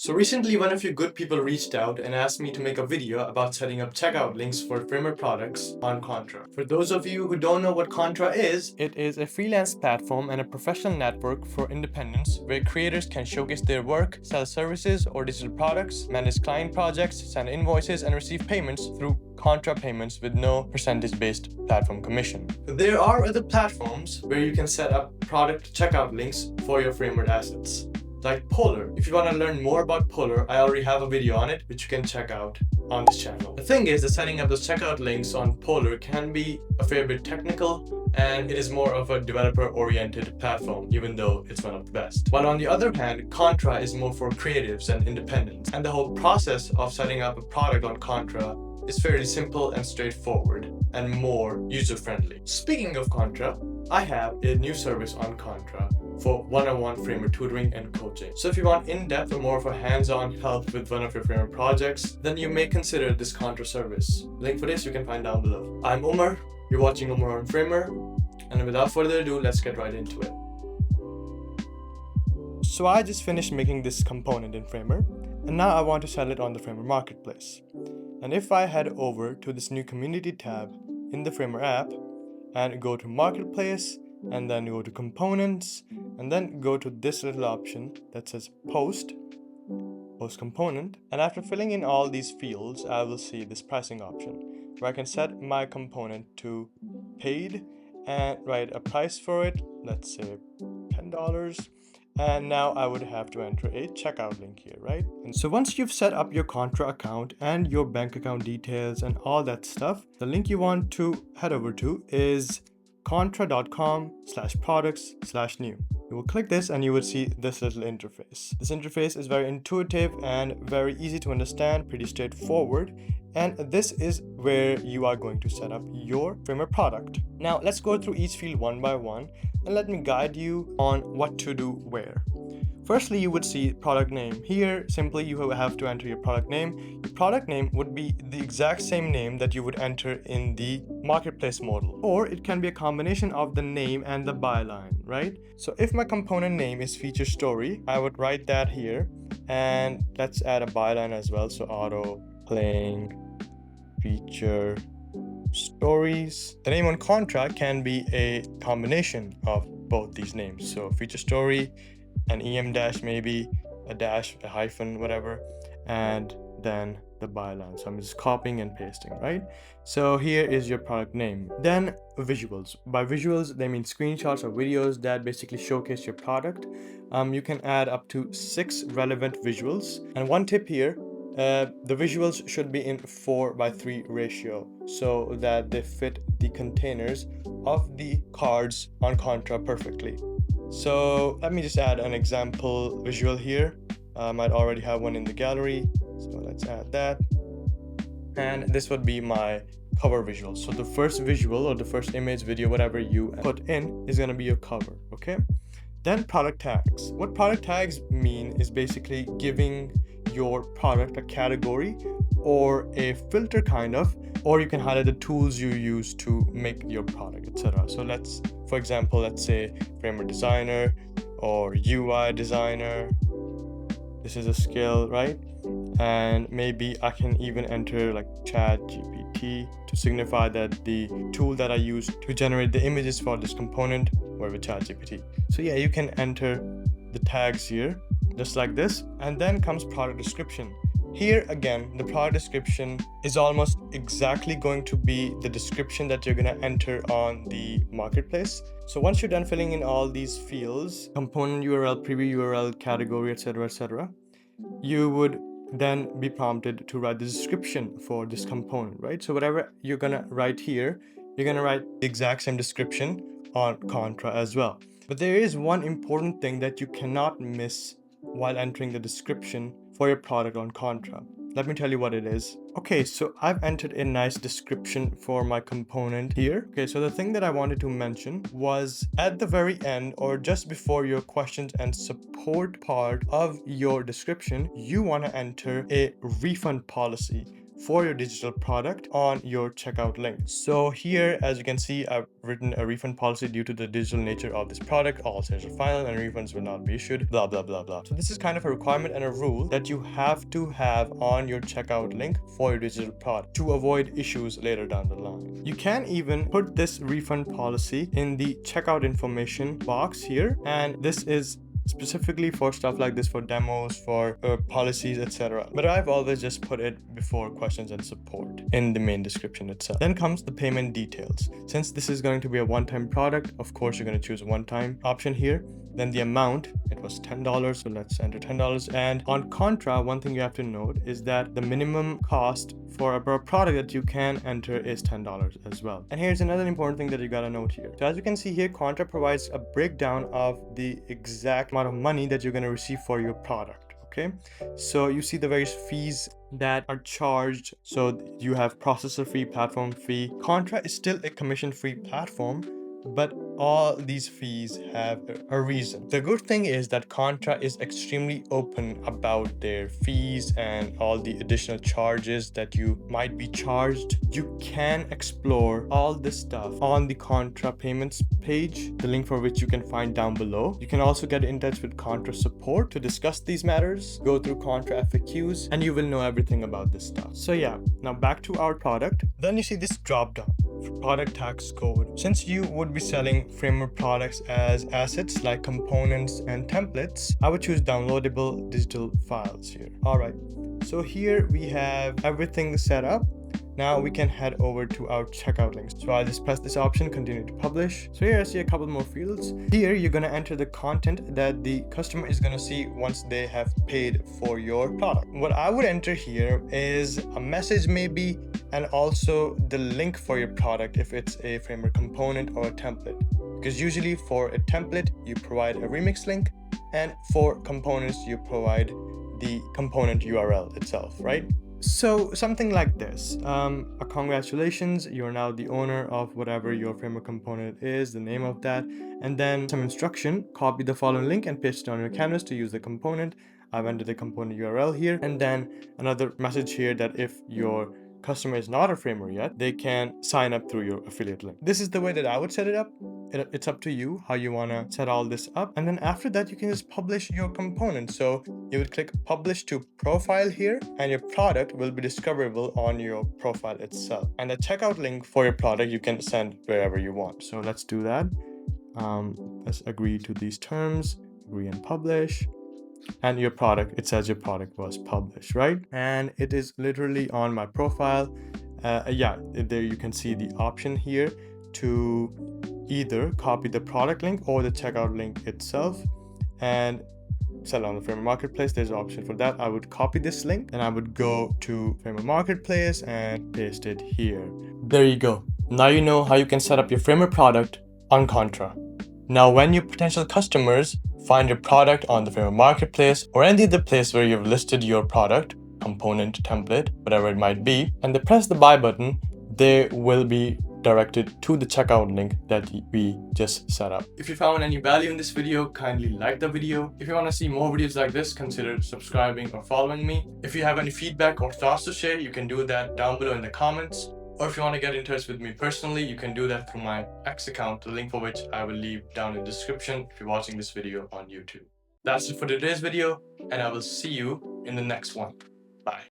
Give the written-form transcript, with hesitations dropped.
So recently, one of you good people reached out and asked me to make a video about setting up checkout links for Framer products on Contra. For those of you who don't know what Contra is, it is a freelance platform and a professional network for independents where creators can showcase their work, sell services or digital products, manage client projects, send invoices, and receive payments through Contra payments with no percentage-based platform commission. There are other platforms where you can set up product checkout links for your Framer assets, like Polar. If you want to learn more about Polar, I already have a video on it which you can check out on this channel. The thing is that setting up those checkout links on Polar can be a fair bit technical, and it is more of a developer-oriented platform, even though it's one of the best. While on the other hand, Contra is more for creatives and independents, and the whole process of setting up a product on Contra is fairly simple and straightforward and more user-friendly. Speaking of Contra, I have a new service on Contra for one-on-one Framer tutoring and coaching. So if you want in-depth or more of a hands-on help with one of your Framer projects, then you may consider this Contra service. Link for this you can find down below. I'm Umar, you're watching Umar on Framer, and without further ado, let's get right into it. So I just finished making this component in Framer, and now I want to sell it on the Framer marketplace. And if I head over to this new community tab in the Framer app and go to marketplace and then go to components and then go to this little option that says post component, and after filling in all these fields I will see this pricing option where I can set my component to paid and write a price for it, let's say $10. And now I would have to enter a checkout link here, right? And so once you've set up your Contra account and your bank account details and all that stuff, the link you want to head over to is contra.com/products/new. You will click this and you will see this little interface. This interface is very intuitive and very easy to understand, pretty straightforward. And this is where you are going to set up your Framer product. Now let's go through each field one by one and let me guide you on what to do where. Firstly, you would see product name. Here, simply you have to enter your product name. Your product name would be the exact same name that you would enter in the marketplace modal, or it can be a combination of the name and the byline, right? So if my component name is feature story, I would write that here, and let's add a byline as well. So auto playing feature stories. The name on Contra can be a combination of both these names. So feature story, an EM dash, maybe a dash, a hyphen, whatever, and then the byline. So I'm just copying and pasting, right? So here is your product name. Then visuals. By visuals, they mean screenshots or videos that basically showcase your product. You can add up to 6 relevant visuals. And one tip here, the visuals should be in 4:3 ratio so that they fit the containers of the cards on Contra perfectly. So let me just add an example visual here. I might already have one in the gallery, so let's add that. And this would be my cover visual. So the first visual or the first image, video, whatever you put in is going to be your cover, okay? Then product tags. What product tags mean is basically giving your product a category or a filter kind of, or you can highlight the tools you use to make your product, etc. So for example, let's say Framer designer or UI designer. This is a skill, right? And maybe I can even enter like Chat GPT to signify that the tool that I use to generate the images for this component were with Chat GPT. So yeah, you can enter the tags here just like this, and then comes product description. Here again, the product description is almost exactly going to be the description that you're going to enter on the marketplace. So once you're done filling in all these fields, component URL, preview URL, category, etc., you would then be prompted to write the description for this component, right? So whatever you're going to write here, you're going to write the exact same description on Contra as well. But there is one important thing that you cannot miss while entering the description for your product on Contra. Let me tell you what it is. Okay, so I've entered a nice description for my component here. Okay, so the thing that I wanted to mention was at the very end or just before your questions and support part of your description, you want to enter a refund policy for your digital product on your checkout link. So here, as you can see, I've written a refund policy due to the digital nature of this product. All sales are final and refunds will not be issued, blah, blah, blah, blah. So this is kind of a requirement and a rule that you have to have on your checkout link for your digital product to avoid issues later down the line. You can even put this refund policy in the checkout information box here, and this is specifically for stuff like this, for demos, for policies, etc. But I've always just put it before questions and support in the main description itself. Then comes the payment details. Since this is going to be a one-time product, of course you're going to choose a one-time option here. Then the amount, it was $10, so let's enter $10. And on Contra, one thing you have to note is that the minimum cost for a product that you can enter is $10 as well. And here's another important thing that you gotta note here. So as you can see here, Contra provides a breakdown of the exact amount of money that you're gonna receive for your product. Okay, so you see the various fees that are charged. So you have processor fee, platform fee. Contra is still a commission-free platform, but all these fees have a reason. The good thing is that Contra is extremely open about their fees and all the additional charges that you might be charged. You can explore all this stuff on the Contra payments page, the link for which you can find down below. You can also get in touch with Contra support to discuss these matters, go through Contra FAQs, and you will know everything about this stuff. So yeah, now back to our product. Then you see this drop down for product tax code. Since you would be selling framework products as assets like components and templates, I would choose downloadable digital files here. All right, so here we have everything set up. Now we can head over to our checkout links. So I'll just press this option, continue to publish. So here I see a couple more fields. Here you're gonna enter the content that the customer is gonna see once they have paid for your product. What I would enter here is a message maybe, and also the link for your product if it's a framework component or a template. Because usually for a template, you provide a remix link, and for components, you provide the component URL itself, right? So something like this, congratulations, you're now the owner of whatever your framework component is, the name of that, and then some instruction, copy the following link and paste it on your canvas to use the component. I've entered the component URL here, and then another message here that if your customer is not a framer yet, they can sign up through your affiliate link. This is the way that I would set it up. It's up to you how you want to set all this up. And then after that, you can just publish your component. So you would click publish to profile here, and your product will be discoverable on your profile itself. And the checkout link for your product, you can send wherever you want. So let's do that. Let's agree to these terms, agree and publish. And your product, it says your product was published, right? And it is literally on my profile. Yeah, there you can see the option here to either copy the product link or the checkout link itself and sell on the Framer Marketplace. There's an option for that. I would copy this link and I would go to Framer Marketplace and paste it here. There you go. Now you know how you can set up your Framer product on Contra. Now, when your potential customers find your product on the Framer Marketplace or any other place where you've listed your product, component, template, whatever it might be, and they press the buy button, they will be directed to the checkout link that we just set up. If you found any value in this video, kindly like the video. If you want to see more videos like this, consider subscribing or following me. If you have any feedback or thoughts to share, you can do that down below in the comments. Or if you want to get in touch with me personally, you can do that through my X account, the link for which I will leave down in the description if you're watching this video on YouTube. That's it for today's video, and I will see you in the next one.